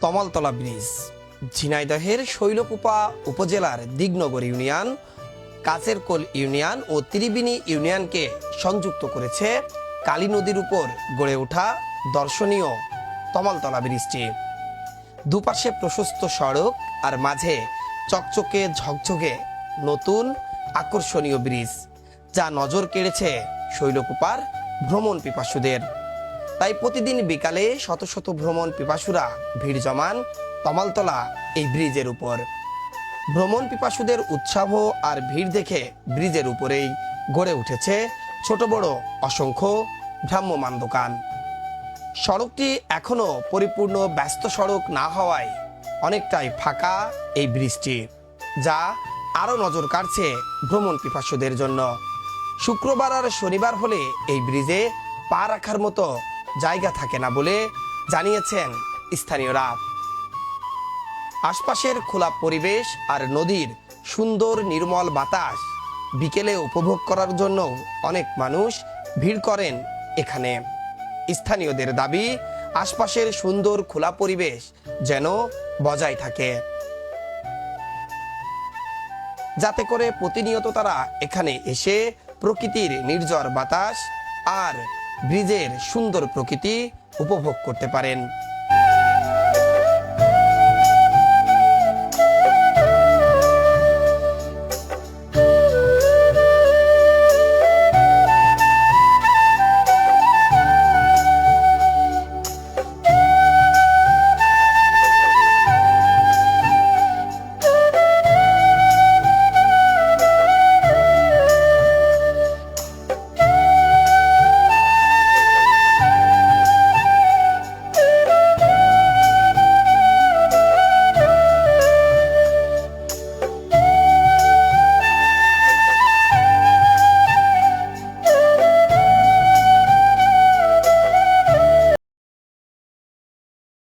Tamaltala bridge ঝিনাইদহের শৈলকুপা উপজেলার Dignagar union, কাছেরকোল union ও ত্রিবেণী ইউনিয়নকে সংযুক্ত করেছে কালী নদীর উপর গড়ে ওঠা দর্শনীয় তমালতলা ব্রিজটি। দুপাশে প্রশস্ত সড়ক আর মাঝে চকচকে ঝকঝকে নতুন আকর্ষণীয় ব্রিজ, যা নজর কেড়েছে শৈলকুপার ভ্রমণ পিপাসুদের। তাই প্রতিদিন বিকালে শত শত ভ্রমণ পিপাসুরা ভিড় জমান তমালতলা এই ব্রিজের উপর। ভ্রমণ পিপাসুদের উৎসাহ আর ভিড় দেখে ব্রিজের উপরেই গড়ে উঠেছে ছোট বড় অসংখ্য ভ্রাম্যমাণ দোকান। সড়কটি এখনো পরিপূর্ণ ব্যস্ত সড়ক না হওয়ায় অনেকটাই ফাঁকা এই ব্রিজটি, যা আরও নজর কাড়ছে ভ্রমণ পিপাসুদের জন্য। শুক্রবার আর শনিবার হলে এই ব্রিজে পা রাখার মতো জায়গা থাকে না বলে জানিয়েছেন স্থানীয়রা। আশপাশের খোলা পরিবেশ আর নদীর সুন্দর নির্মল বাতাস বিকেলে উপভোগ করার জন্য অনেক মানুষ ভিড় করেন এখানে। স্থানীয়দের দাবি, আশপাশের সুন্দর খোলা পরিবেশ যেন বজায় থাকে, যাতে করে প্রতিনিয়ত তারা এখানে এসে প্রকৃতির নির্ঝর বাতাস আর ব্রিজের সুন্দর প্রকৃতি উপভোগ করতে পারেন।